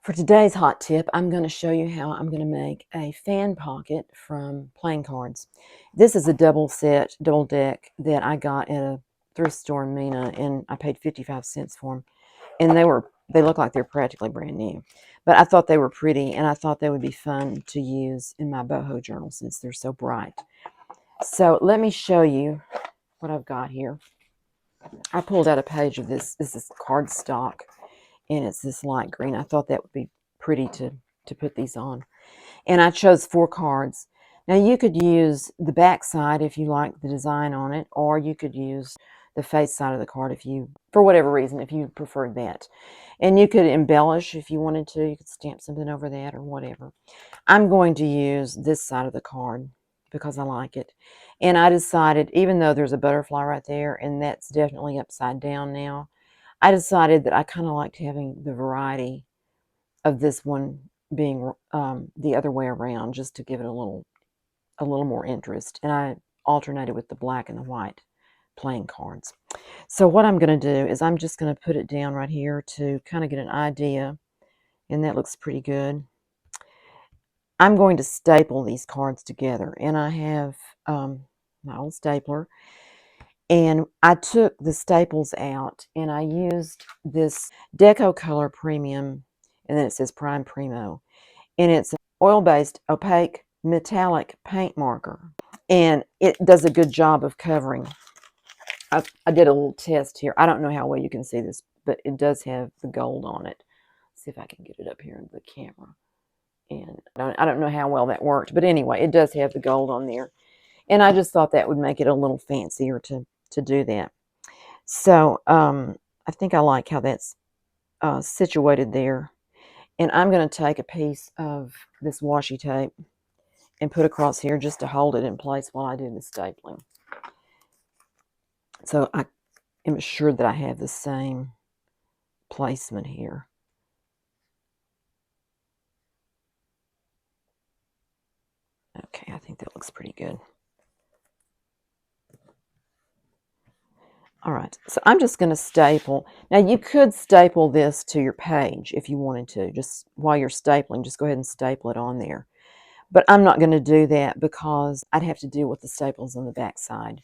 For today's hot tip, I'm going to show you how I'm going to make a fan pocket from playing cards. This is a double deck that I got at a thrift store in Mina, and I paid 55 cents for them. And they look like they're practically brand new. But I thought they were pretty, and I thought they would be fun to use in my boho journal since they're so bright. So let me show you what I've got here. I pulled out a page of this. This is cardstock, and it's this light green. I thought that would be pretty to put these on. And I chose 4 cards. Now you could use the back side if you like the design on it, or you could use the face side of the card if you, for whatever reason, if you preferred that. And you could embellish if you wanted to. You could stamp something over that or whatever. I'm going to use this side of the card because I like it. And I decided, even though there's a butterfly right there, and that's definitely upside down now, I decided that I kind of liked having the variety of this one being the other way around, just to give it a little more interest. And I alternated with the black and the white playing cards. So what I'm going to do is I'm just going to put it down right here to kind of get an idea, and that looks pretty good. I'm going to staple these cards together, and I have my old stapler, and I took the staples out, and I used this Deco Color Premium, and then it says Prime Primo, and it's an oil-based opaque metallic paint marker, and it does a good job of covering. I did a little test here. I don't know how well you can see this, but it does have the gold on it. Let's see if I can get it up here in the camera. And I don't know how well that worked, but anyway, it does have the gold on there. And I just thought that would make it a little fancier to do that. So I think I like how that's situated there. And I'm going to take a piece of this washi tape and put across here just to hold it in place while I do the stapling. So I am assured that I have the same placement here. Okay, I think that looks pretty good. All right, so I'm just going to staple. Now you could staple this to your page if you wanted to. Just while you're stapling, just go ahead and staple it on there. But I'm not going to do that because I'd have to deal with the staples on the back side.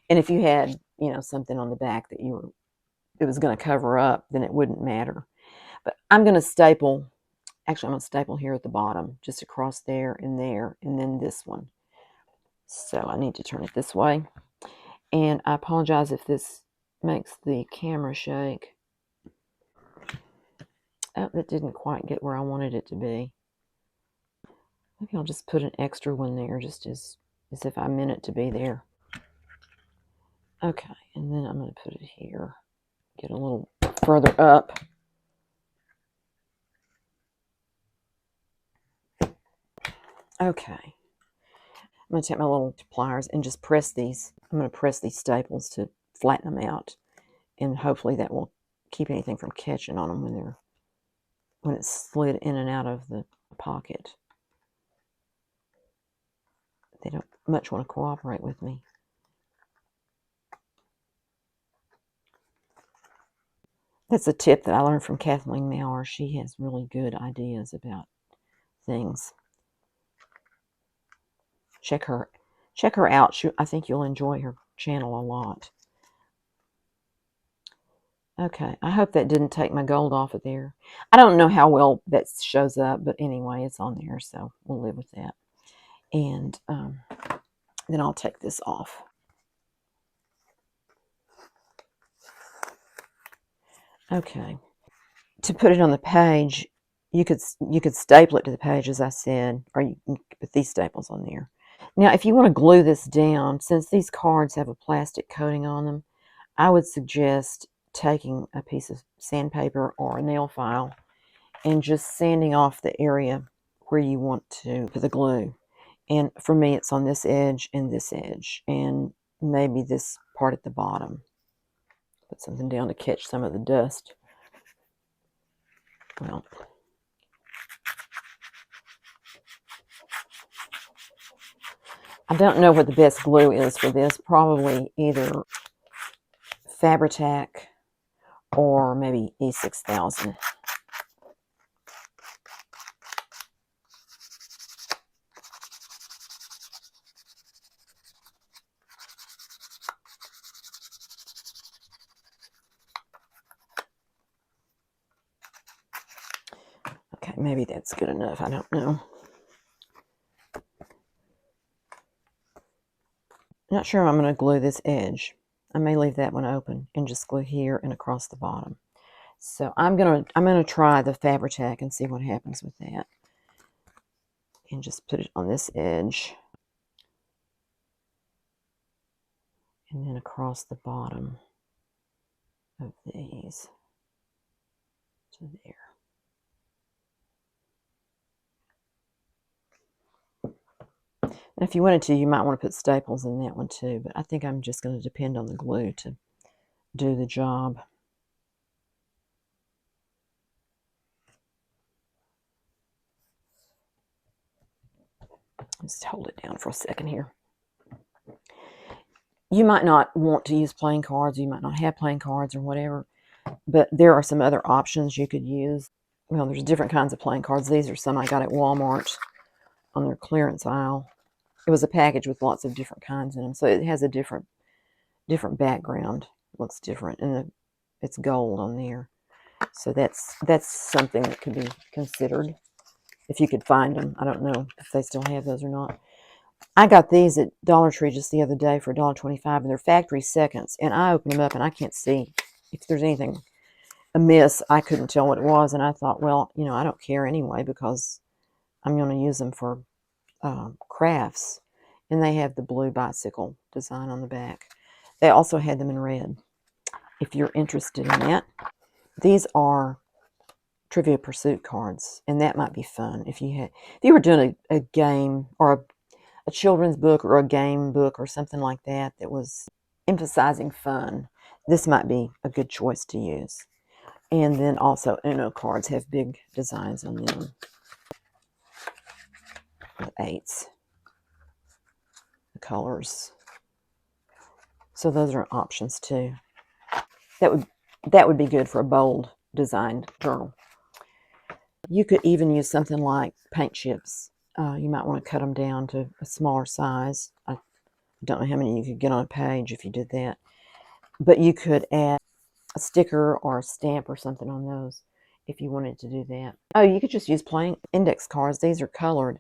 And if you had, something on the back that it was going to cover up, then it wouldn't matter. But I'm going to staple. Actually, I'm going to staple here at the bottom, just across there, and then this one. So I need to turn it this way. And I apologize if this makes the camera shake. Oh, that didn't quite get where I wanted it to be. Maybe I'll just put an extra one there, just as if I meant it to be there. Okay, and then I'm going to put it here. Get a little further up. Okay. I'm going to take my little pliers and just press these. I'm going to press these staples to flatten them out. And hopefully that will keep anything from catching on them when it's slid in and out of the pocket. They don't much want to cooperate with me. That's a tip that I learned from Kathleen Mower. She has really good ideas about things. Check her out. I think you'll enjoy her channel a lot. Okay, I hope that didn't take my gold off of there. I don't know how well that shows up, but anyway, it's on there, so we'll live with that. And then I'll take this off. Okay. To put it on the page, you could staple it to the page, as I said, or you can put these staples on there. Now, if you want to glue this down, since these cards have a plastic coating on them, I would suggest taking a piece of sandpaper or a nail file and just sanding off the area where you want to put the glue. And for me, it's on this edge, and maybe this part at the bottom. Put something down to catch some of the dust. Well, I don't know what the best glue is for this. Probably either Fabri-Tac or maybe E6000. Okay, maybe that's good enough. I don't know. I'm not sure I'm going to glue this edge. I may leave that one open and just glue here and across the bottom. So I'm gonna try the Fabri-Tac and see what happens with that. And just put it on this edge. And then across the bottom of these to there. And if you wanted to, you might want to put staples in that one too, but I think I'm just going to depend on the glue to do the job. Just hold it down for a second here. You might not want to use playing cards, you might not have playing cards or whatever, but there are some other options you could use. Well, there's different kinds of playing cards. These are some I got at Walmart on their clearance aisle. It was a package with lots of different kinds in them, so it has a different background. It looks different, and it's gold on there. So that's something that could be considered if you could find them. I don't know if they still have those or not. I got these at Dollar Tree just the other day for $1.25, and they're factory seconds. And I opened them up, and I can't see if there's anything amiss. I couldn't tell what it was, and I thought, well, you know, I don't care anyway because I'm going to use them for crafts. And they have the blue bicycle design on the back. They also had them in red, if you're interested in that. These are Trivia Pursuit cards, and that might be fun if you were doing a game or a children's book or a game book or something like that that was emphasizing fun. This might be a good choice to use. And then also Uno cards have big designs on them. The 8s, the colors. So those are options too. That would be good for a bold designed journal. You could even use something like paint chips. You might want to cut them down to a smaller size. I don't know how many you could get on a page if you did that. But you could add a sticker or a stamp or something on those if you wanted to do that. Oh, you could just use plain index cards. These are colored.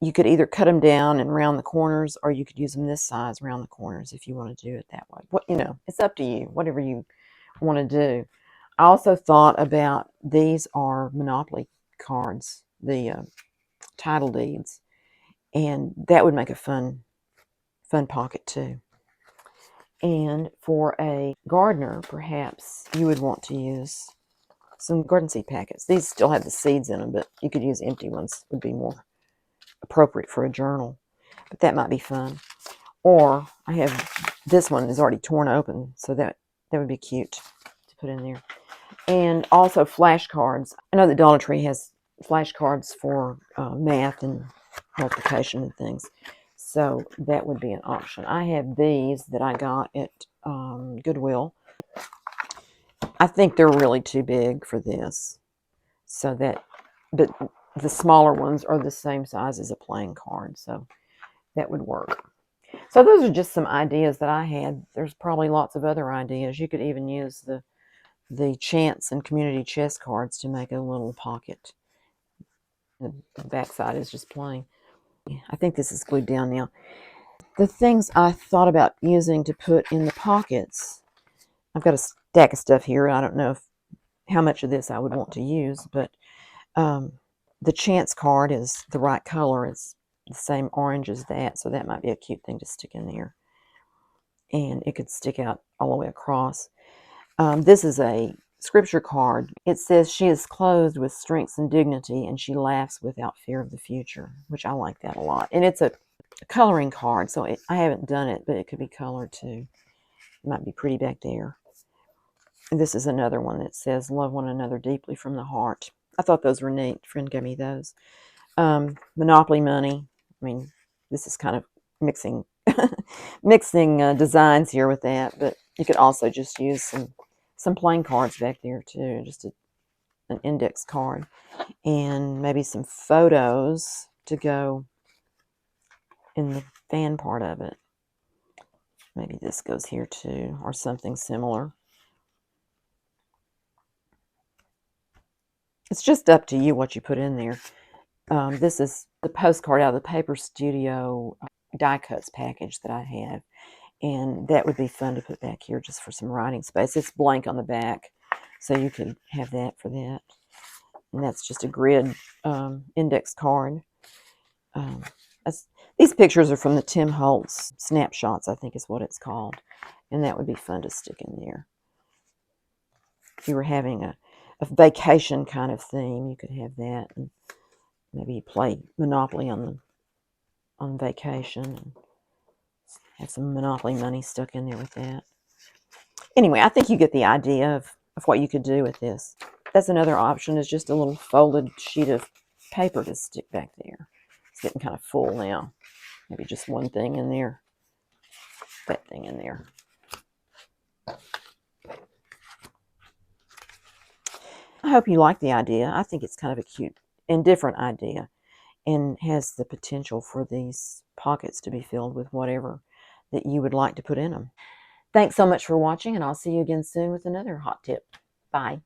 You could either cut them down and round the corners, or you could use them this size around the corners if you want to do it that way. What, you know, it's up to you, whatever you want to do. I also thought about, these are Monopoly cards, the title deeds, and that would make a fun pocket too. And for a gardener, perhaps you would want to use some garden seed packets. These still have the seeds in them, but you could use empty ones. Would be more appropriate for a journal, but that might be fun. Or I have, this one is already torn open, so that would be cute to put in there. And also flashcards. I know that Dollar Tree has flashcards for math and multiplication and things, so that would be an option. I have these that I got at Goodwill. I think they're really too big for this, so that, but the smaller ones are the same size as a playing card, so that would work. So those are just some ideas that I had. There's probably lots of other ideas. You could even use the chance and community chess cards to make a little pocket. The backside is just plain. I think this is glued down now. The things I thought about using to put in the pockets, I've got a stack of stuff here. I don't know how much of this I would want to use, but the chance card is the right color. It's the same orange as that, so that might be a cute thing to stick in there. And it could stick out all the way across. This is a scripture card. It says, "She is clothed with strength and dignity, and she laughs without fear of the future," which I like that a lot. And it's a coloring card, so I haven't done it, but it could be colored too. It might be pretty back there. And this is another one that says, "Love one another deeply from the heart." I thought those were neat. A friend gave me those. Monopoly money. I mean, this is kind of mixing designs here with that, but you could also just use some plain cards back there too, just an index card, and maybe some photos to go in the fan part of it. Maybe this goes here too, or something similar. It's just up to you what you put in there. This is the postcard out of the Paper Studio die cuts package that I have. And that would be fun to put back here just for some writing space. It's blank on the back, so you could have that for that. And that's just a grid index card. These pictures are from the Tim Holtz Snapshots, I think is what it's called. And that would be fun to stick in there. If you were having a vacation kind of theme, you could have that. And maybe you play Monopoly on vacation and have some Monopoly money stuck in there with that. Anyway, I think you get the idea of what you could do with this. That's another option, is just a little folded sheet of paper to stick back there. It's getting kind of full now. Maybe just one thing in there, that thing in there. I hope you like the idea. I think it's kind of a cute and different idea, and has the potential for these pockets to be filled with whatever that you would like to put in them. Thanks so much for watching, and I'll see you again soon with another hot tip. Bye.